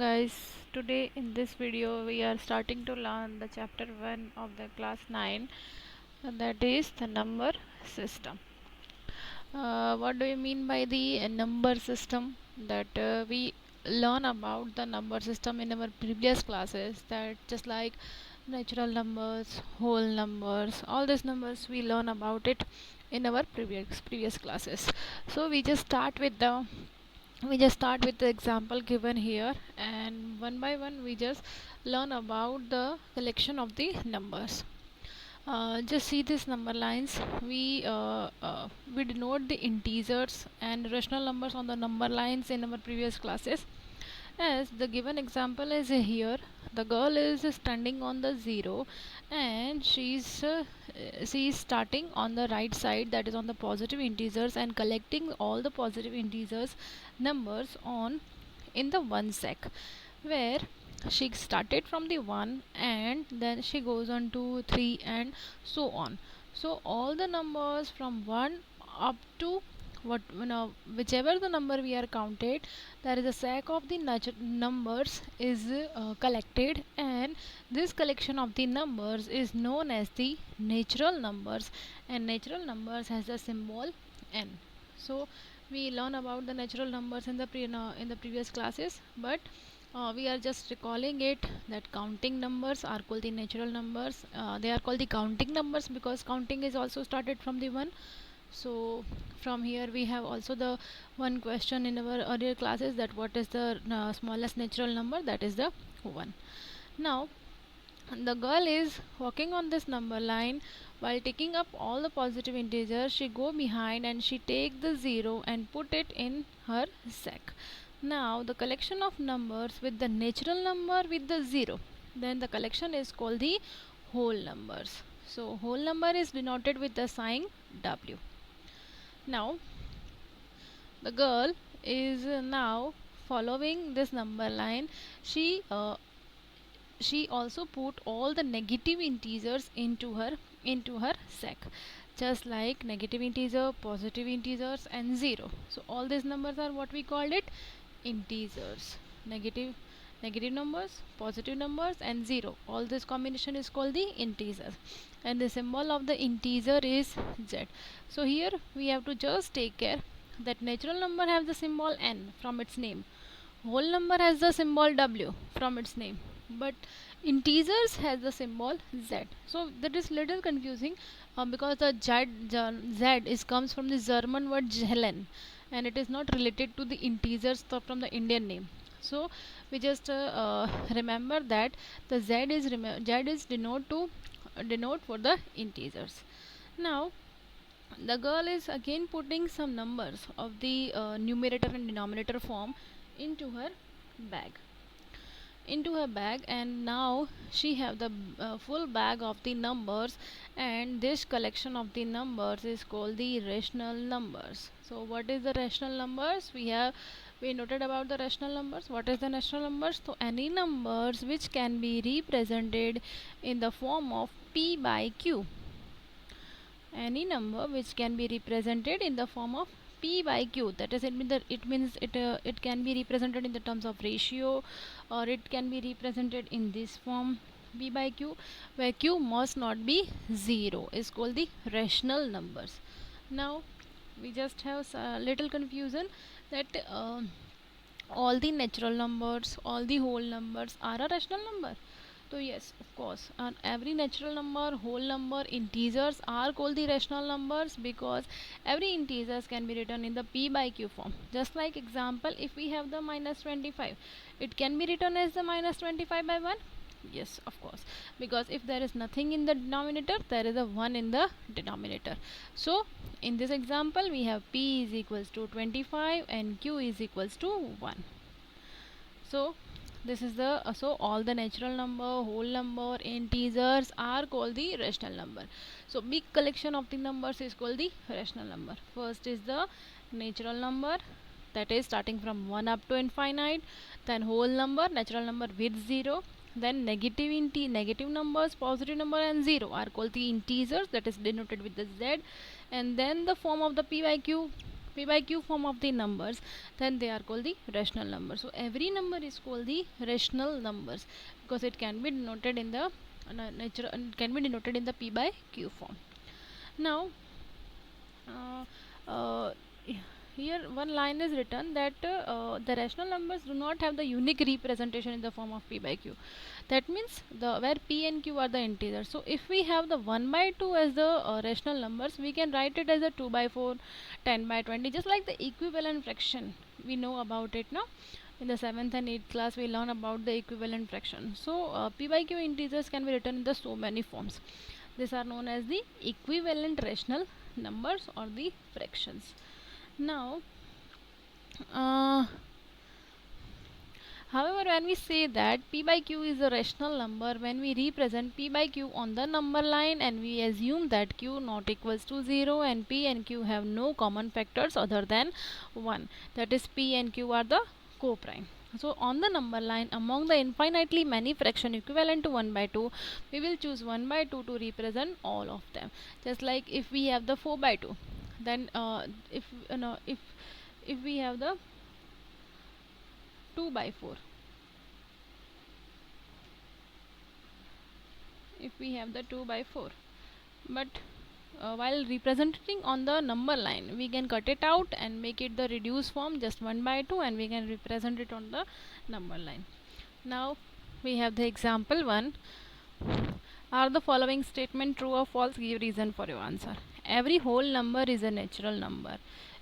guys, today in this video we are starting to learn the chapter 1 of the class 9, that is the number system. What do you mean by the number system? That we learn about the number system in our previous classes, that just like natural numbers, whole numbers, all these numbers we learn about it in our previous classes. So we just start with the example given here, and one by one we just learn about the collection of the numbers. Just see these number lines. We denote the integers and rational numbers on the number lines in our previous classes. As the given example is here, the girl is standing on the 0, and she's starting on the right side, that is on the positive integers, and collecting all the positive integers numbers on in the one sec, where she started from the 1 and then she goes on to 3 and so on. So all the numbers from 1 up to whichever the number we are counted, there is a sack of the numbers is collected, and this collection of the numbers is known as the natural numbers, and natural numbers has the symbol n. So we learn about the natural numbers in the in the previous classes, but we are just recalling it, that counting numbers are called the natural numbers. They are called the counting numbers because counting is also started from the 1. So from here we have also the one question in our earlier classes, that what is the smallest natural number, that is the 1. Now the girl is walking on this number line. While taking up all the positive integers, she go behind and she take the 0 and put it in her sack. Now the collection of numbers with the natural number with the 0, then the collection is called the whole numbers. So whole number is denoted with the sign W. Now the girl is now following this number line. She also put all the negative integers into her sack, just like negative integer, positive integers, and 0. So all these numbers are what we called it integers. Negative numbers, positive numbers, and 0, all this combination is called the integers, and the symbol of the integer is z. So here we have to just take care that natural number has the symbol n from its name, whole number has the symbol w from its name, but integers has the symbol z. So that is little confusing, because the z is comes from the German word Zellen, and it is not related to the integers from the Indian name. So we just remember that the z is denote for the integers. Now the girl is again putting some numbers of the numerator and denominator form into her bag and now she have the full bag of the numbers, and this collection of the numbers is called the rational numbers. So what is the rational numbers? We noted about the rational numbers. What is the rational numbers? So any numbers which can be represented in the form of p by q, any number which can be represented in the form of p by q, that is, it can be represented in the terms of ratio, or it can be represented in this form p by q, where q must not be 0, is called the rational numbers. Now we just have a little confusion that all the natural numbers, all the whole numbers are a rational number. So yes, of course, and every natural number, whole number, integers are called the rational numbers, because every integers can be written in the p by q form. Just like example, if we have the minus 25, it can be written as the minus 25 by 1. Yes, of course, because if there is nothing in the denominator, there is a 1 in the denominator. So in this example we have p is equals to 25 and q is equals to 1. So this is the so all the natural number, whole number, integers are called the rational number. So big collection of the numbers is called the rational number. First is the natural number, that is starting from 1 up to infinite, then whole number, natural number with 0, then negative numbers, positive number, and 0 are called the integers, that is denoted with the z, and then the form of the p by q, p by q form of the numbers, then they are called the rational numbers. So every number is called the rational numbers because it can be denoted in the natural, can be denoted in the p by q form. Now uh, uh, here one line is written that the rational numbers do not have the unique representation in the form of p by q. That means the where p and q are the integers. So if we have the 1 by 2 as the rational numbers, we can write it as a 2 by 4, 10 by 20, just like the equivalent fraction. We know about it now. In the 7th and 8th class we learn about the equivalent fraction. So p by q integers can be written in the so many forms. These are known as the equivalent rational numbers or the fractions. Now uh, however, when we say that p by q is a rational number, when we represent p by q on the number line and we assume that q not equals to 0 and p and q have no common factors other than 1, that is p and q are the co-prime. So on the number line, among the infinitely many fraction equivalent to 1 by 2, we will choose 1 by 2 to represent all of them. Just like if we have the 4 by 2, then if we have the 2 by 4, if we have the 2 by 4, but while representing on the number line, we can cut it out and make it the reduced form, just 1 by 2, and we can represent it on the number line. Now we have the example 1. Are the following statement true or false? Give reason for your answer. Every whole number is a natural number.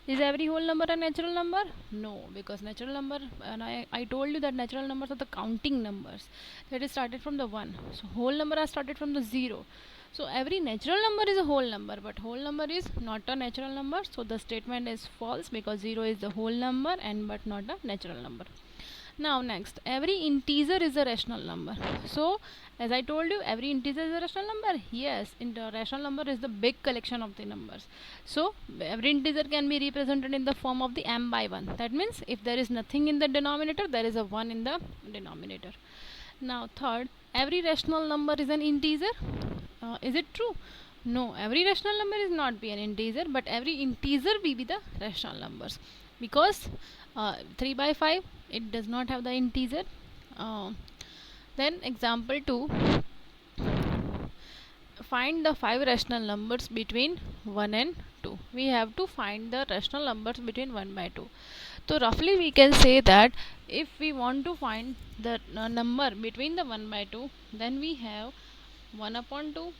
Is every whole number a natural number? No, because natural number, and I told you that natural numbers are the counting numbers. That is started from the 1. So whole number are started from the 0. So every natural number is a whole number, but whole number is not a natural number. So the statement is false because 0 is the whole number and but not a natural number. Now next, every integer is a rational number. So as I told you, every integer is a rational number. Yes, the rational number is the big collection of the numbers. So every integer can be represented in the form of the m by 1. That means if there is nothing in the denominator, there is a 1 in the denominator. Now third, every rational number is an integer. Is it true? No, every rational number is not be an integer, but every integer will be the rational numbers, because 3 by 5 it does not have the integer. Then example 2, find the 5 rational numbers between 1 and 2. We have to find the rational numbers between 1 by 2. So roughly we can say that if we want to find the number between the 1 by 2, then we have 1 upon 2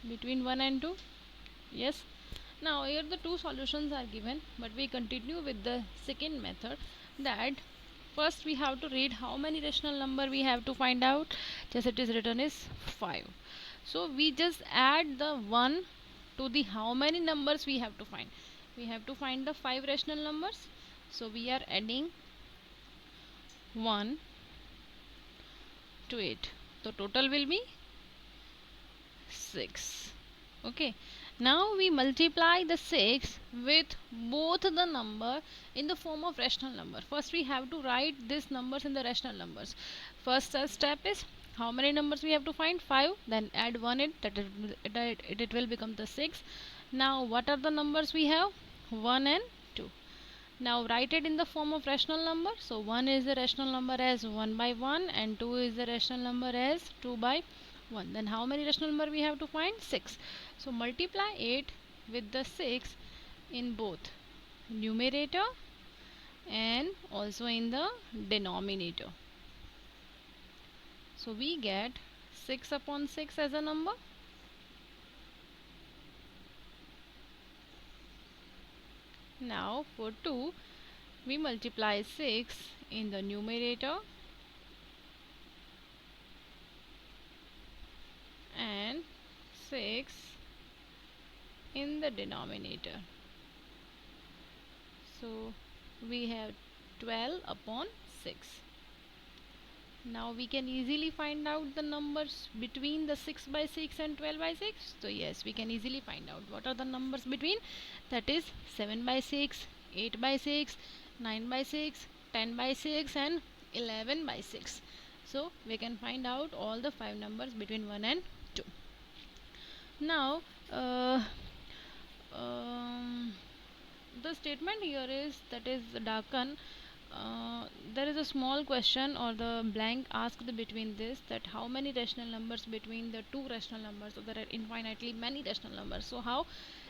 between 1 and 2. Yes. Now here the two solutions are given, but we continue with the second method, that first we have to read how many rational number we have to find out. Just it is written is 5. So we just add the 1 to the how many numbers we have to find. We have to find the 5 rational numbers. So we are adding 1 to it. So total will be 6. Okay. Now we multiply the 6 with both the number in the form of rational number. First we have to write these numbers in the rational numbers. First step is how many numbers we have to find? 5. Then add 1 it, that it will become the 6. Now what are the numbers we have? 1 and 2. Now write it in the form of rational number. So 1 is the rational number as 1 by 1 and 2 is the rational number as 2 by 1. Then how many rational number we have to find? 6. So multiply 8 with the 6 in both numerator and also in the denominator. So we get 6 upon 6 as a number. Now for 2, we multiply 6 in the numerator and 6 in the denominator. So we have 12 upon 6. Now we can easily find out the numbers between the 6 by 6 and 12 by 6. So yes, we can easily find out what are the numbers between. That is 7 by 6, 8 by 6, 9 by 6, 10 by 6 and 11 by 6. So we can find out all the 5 numbers between 1 and 2. Now the statement here is that is darken. There is a small question or the blank asked between this, that how many rational numbers between the two rational numbers. So there are infinitely many rational numbers. So how,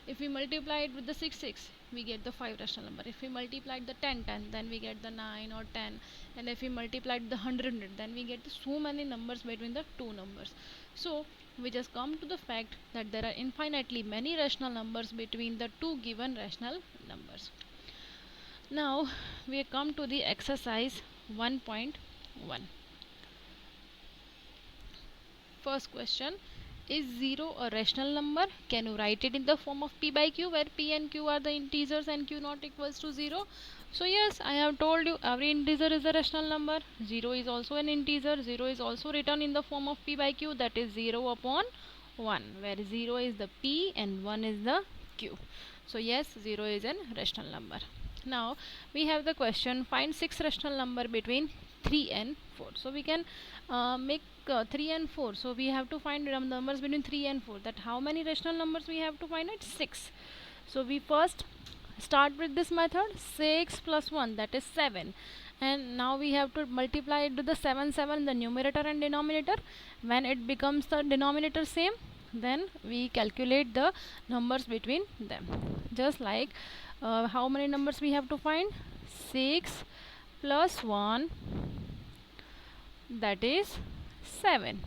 if we multiply it with the 6 we get the 5 rational number. If we multiply the 10 then we get the 9 or 10. And if we multiply the 100 then we get so many numbers between the two numbers. So we just come to the fact that there are infinitely many rational numbers between the two given rational numbers. Now we come to the exercise 1.1. First question, is 0 a rational number? Can you write it in the form of p by q, where p and q are the integers and q not equals to 0? So yes, I have told you every integer is a rational number. 0 is also an integer. 0 is also written in the form of p by q, that is 0 upon 1, where 0 is the p and 1 is the q. So yes, 0 is an rational number. Now we have the question, find 6 rational number between 3 and 4. So we can make 3 and 4. So we have to find numbers between 3 and 4. That how many rational numbers we have to find it? 6. So we first start with this method, 6 plus 1, that is 7. And now we have to multiply it with the 7 in the numerator and denominator. When it becomes the denominator same, then we calculate the numbers between them. Just like how many numbers we have to find? 6 plus 1, that is 7.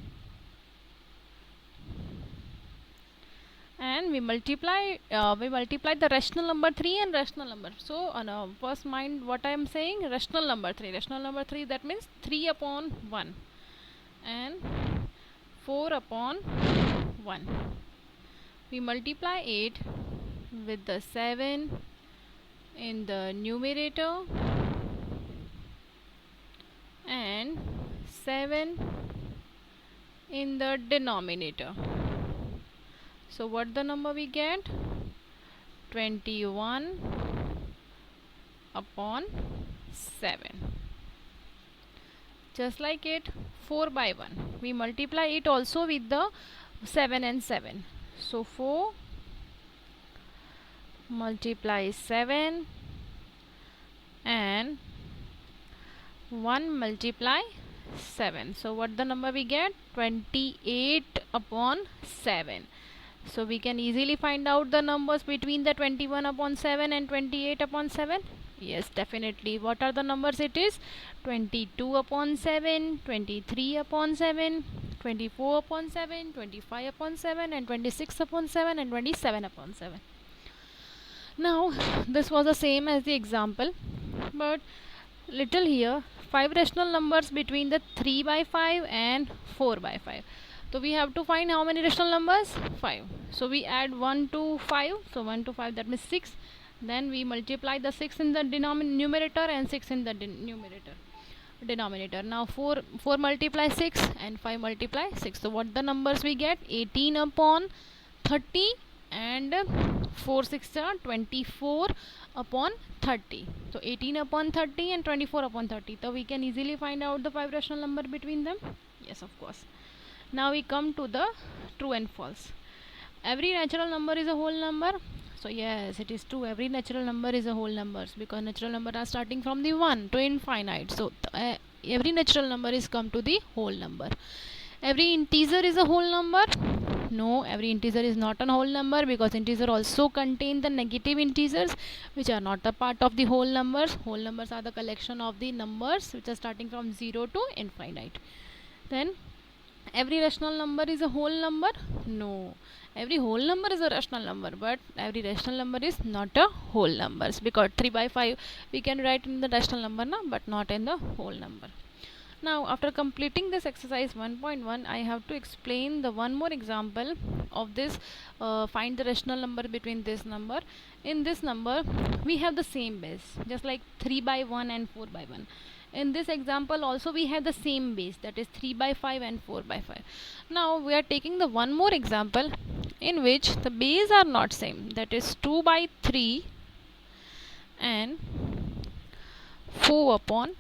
And we multiply the rational number 3 and rational number. So on first mind what I am saying, rational number 3, that means 3 upon 1 and 4 upon 1. We multiply it with the 7 in the numerator and 7 in the denominator. So what the number we get? 21 upon 7. Just like it, 4 by 1. We multiply it also with the 7 and 7. So 4 multiply 7 and 1 multiply 7. So what the number we get? 28 upon 7. So we can easily find out the numbers between the 21 upon 7 and 28 upon 7. Yes, definitely. What are the numbers it is? 22 upon 7, 23 upon 7, 24 upon 7, 25 upon 7, and 26 upon 7, and 27 upon 7. Now this was the same as the example, but little here, 5 rational numbers between the 3 by 5 and 4 by 5. So we have to find how many rational numbers? 5. So we add 1 to 5. So 1 to 5, that means 6. Then we multiply the 6 in the numerator and 6 in the denominator. Now 4 multiply 6 and 5 multiply 6. So what the numbers we get? 18 upon 30 and 4 6 are 24 upon 30. So 18 upon 30 and 24 upon 30. So we can easily find out the 5 rational number between them. Yes, of course. Now we come to the true and false. Every natural number is a whole number. So yes, it is true. Every natural number is a whole number, because natural number are starting from the 1 to infinite. So every natural number is come to the whole number. Every integer is a whole number. No, every integer is not a whole number, because integer also contain the negative integers which are not a part of the whole numbers. Whole numbers are the collection of the numbers which are starting from 0 to infinite. Then every rational number is a whole number. No, every whole number is a rational number, but every rational number is not a whole numbers, because 3 by 5 we can write in the rational number now, but not in the whole number. Now after completing this exercise 1.1, I have to explain the one more example of this. Find the rational number between this number. In this number we have the same base, just like 3 by 1 and 4 by 1. In this example also we have the same base, that is 3 by 5 and 4 by 5. Now we are taking the one more example in which the base are not same, that is 2 by 3 and 4 upon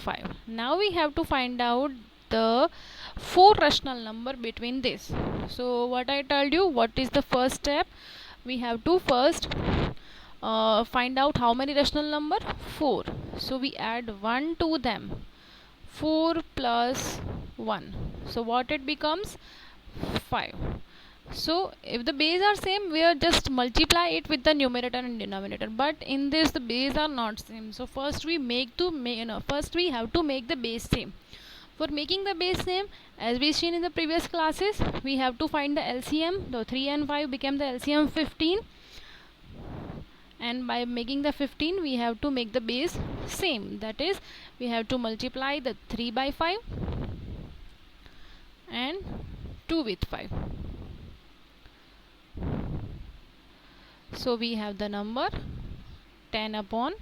5. Now we have to find out the 4 rational number between this. So what I told you, what is the first step? We have to first find out how many rational number? 4. So we add 1 to them. 4 plus 1. So what it becomes? 5. So if the base are same, we are just multiply it with the numerator and denominator. But in this the base are not same. So first we first we have to make the base same. For making the base same, as we seen in the previous classes, we have to find the LCM. The 3 and 5 became the LCM 15, and by making the 15 we have to make the base same, that is we have to multiply the 3 by 5 and 2 with 5. So we have the number 10 upon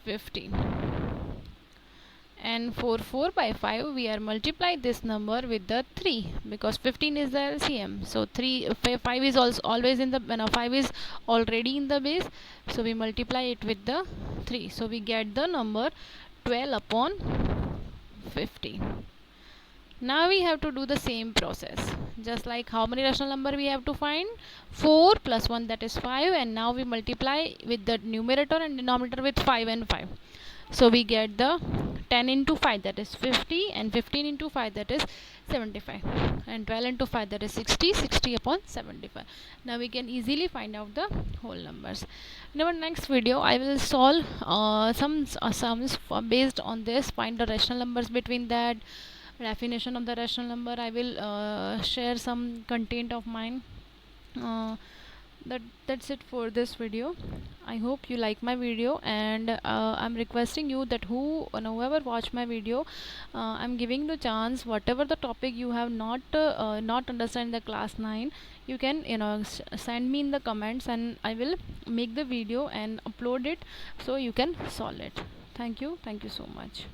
15, and for 4 by 5 we are multiply this number with the 3 because 15 is the LCM. So 5 is also always in the 5 is already in the base, so we multiply it with the 3, so we get the number 12 upon 15. Now we have to do the same process, just like how many rational number we have to find? 4 plus 1, that is 5, and now we multiply with the numerator and denominator with 5 and 5. So we get the 10 into 5, that is 50, and 15 into 5, that is 75, and 12 into 5, that is 60, 60 upon 75. Now we can easily find out the whole numbers. In our next video I will solve some sums based on this, find the rational numbers between that, definition of the rational number. I will share some content of mine. That's it for this video. I hope you like my video, and I'm requesting you that whoever watch my video, I'm giving the chance, whatever the topic you have not understand the class 9, you can send me in the comments, and I will make the video and upload it so you can solve it. Thank you so much.